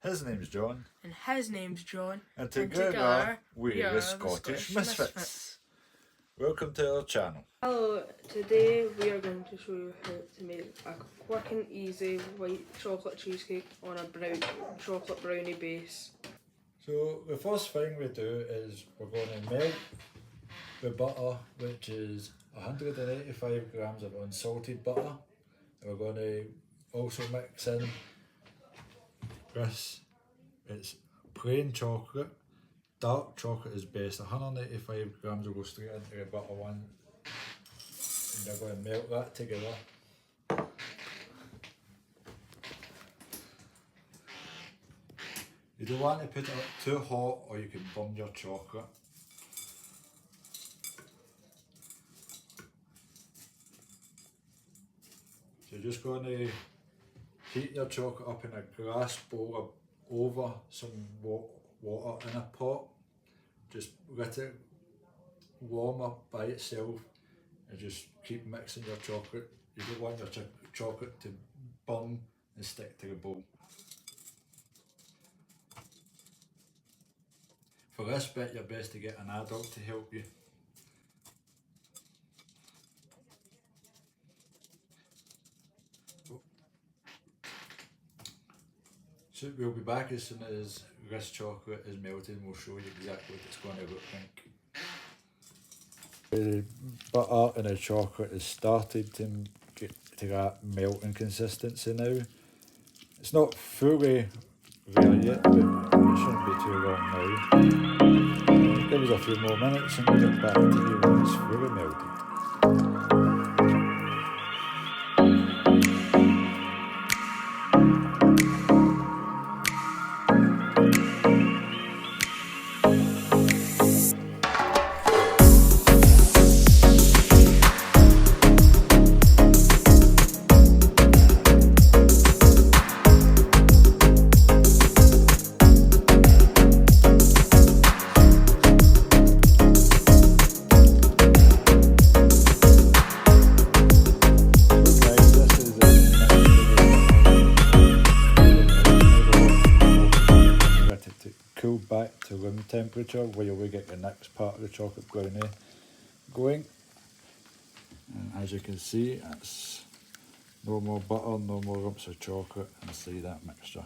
His name's John. And his name's John. And together we're the Scottish Misfits. Welcome to our channel. Hello, today we are going to show you how to make a quick and easy white chocolate cheesecake on a chocolate brownie base. So the first thing we do is we're going to melt the butter, which is 185 grams of unsalted butter. And we're going to also mix in this. It's plain chocolate. Dark chocolate is best. 185 grams will go straight into the butter one. And you're going to melt that together. You don't want to put it up too hot or you can burn your chocolate. So you're just going to heat your chocolate up in a glass bowl over some water in a pot. Just let it warm up by itself and just keep mixing your chocolate. You don't want your chocolate to burn and stick to the bowl. For this bit, you're best to get an adult to help you. So we'll be back as soon as this chocolate is melted and we'll show you exactly what it's going to look like. The butter and the chocolate has started to get to that melting consistency now. It's not fully there yet, but it shouldn't be too long now. Give us a few more minutes and we'll get back to you when it's fully melted. Cool back to room temperature where we get the next part of the chocolate brownie going. And as you can see, it's no more butter, no more lumps of chocolate inside that mixture.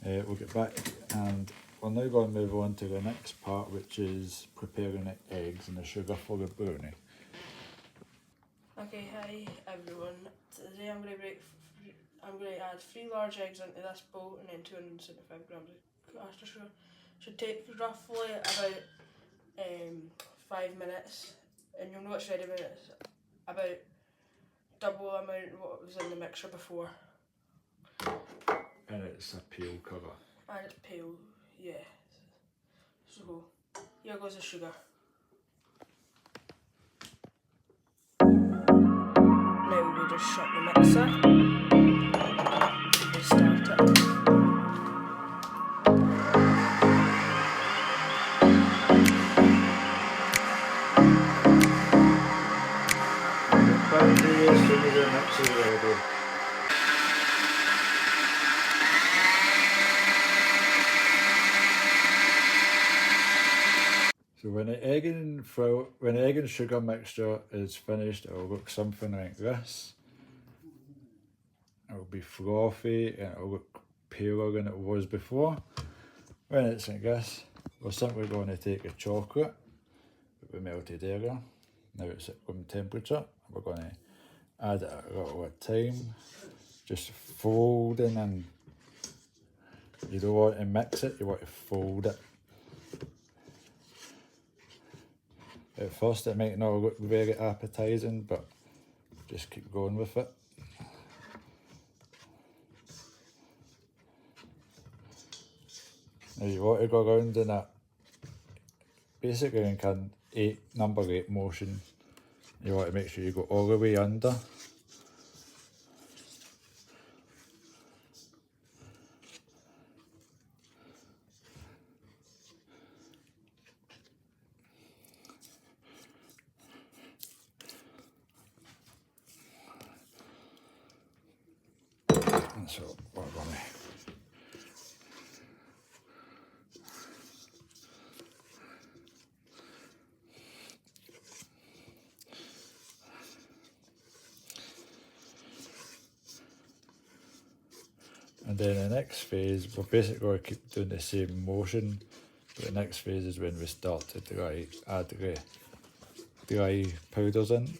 We'll get back and we're now going to move on to the next part, which is preparing the eggs and the sugar for the brownie. Okay, hi everyone. Today I'm going to add 3 large eggs into this bowl and then 275 grams of caster sugar. Should take roughly about 5 minutes, and you'll know it's ready when it's about double the amount of what was in the mixture before. And it's a pale colour. And it's pale, yeah. So here goes the sugar. Now we'll just shut the mixer. We'll start it. Back to you as soon as the mix is ready. So when the egg and sugar mixture is finished, it will look something like this. It will be frothy and it will look paler than it was before. When it's like this, we're simply going to take the chocolate that we melted earlier. Now it's at room temperature. We're going to add it a little at a time, just folding in. You don't want to mix it, you want to fold it. At first it might not look very appetising, but just keep going with it. Now you want to go around in that, basically in number 8 motion. You want to make sure you go all the way under. And so we're going to And then the next phase, we're basically going to keep doing the same motion, but the next phase is when we start to add the dry powders in.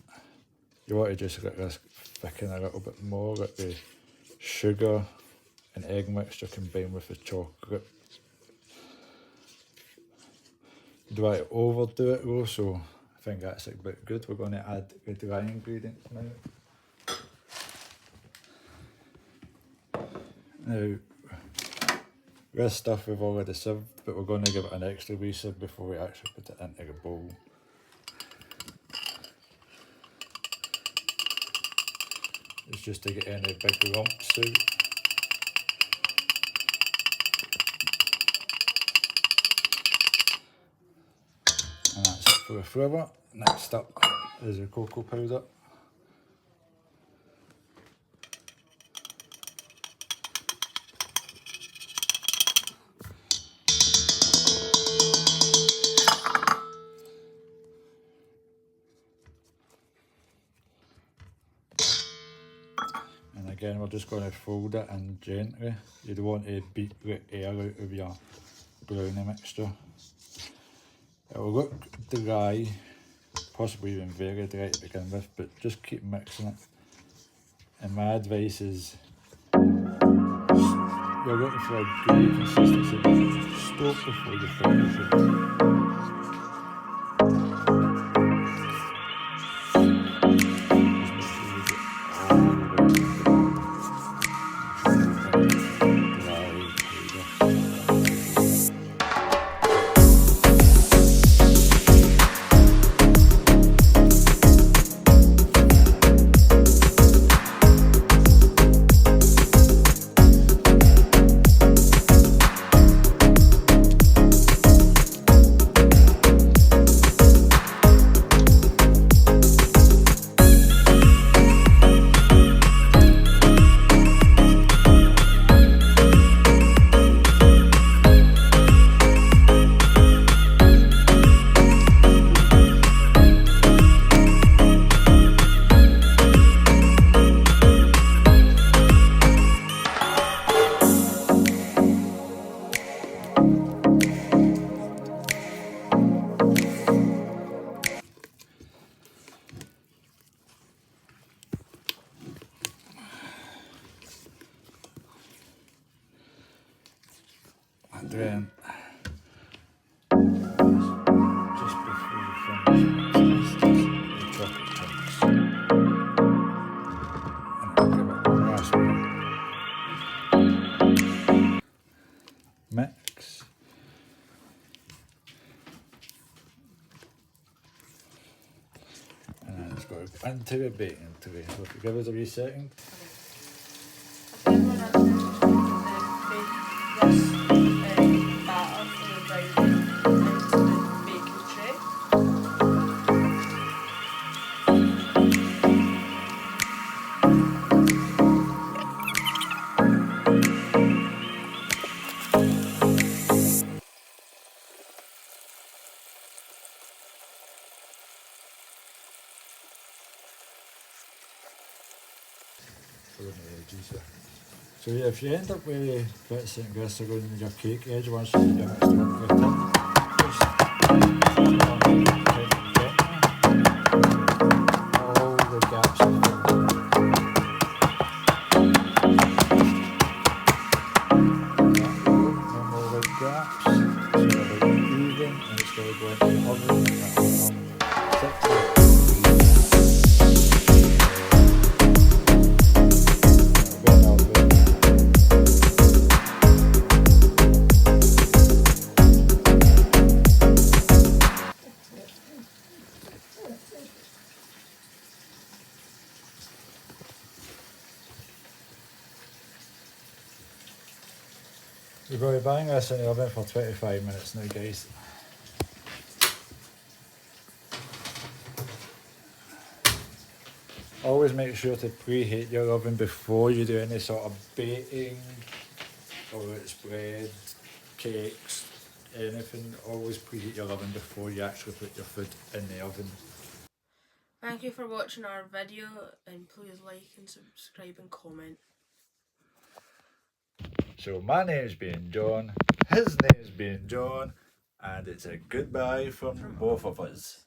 You want to just get this thicken a little bit more, get the sugar and egg mixture combined with the chocolate. You don't want to overdo it though, so I think that's a bit good. We're going to add the dry ingredients now. Now, this stuff we've already sieved, but we're going to give it an extra wee sieve before we actually put it into the bowl. It's just to get any big lumps out. And that's it for the flavour. Next up is the cocoa powder. And again, we're just going to fold it in gently. You don't want to beat the air out of your brownie mixture. It will look dry, possibly even very dry to begin with, but just keep mixing it. And my advice is, you're looking for a gooey consistency, stop before you finish it. And then, just before you finish, the chocolate chunks. And I'll give it one last mix. And then it's got to go into the baking tray. So if you give us a wee second. So yeah, if you end up with bits of glycerin in your cake edge once you get mixed into the tin, just all the gaps are filled. No more red gaps, so they're even, and it's going to go into the oven at around 60. We're going to be bang this in the oven for 25 minutes now, guys. Always make sure to preheat your oven before you do any sort of baking, whether it's bread, cakes, anything. Always preheat your oven before you actually put your food in the oven. Thank you for watching our video, and please like and subscribe and comment. So my name's been John, his name's been John, and it's a goodbye from both of us.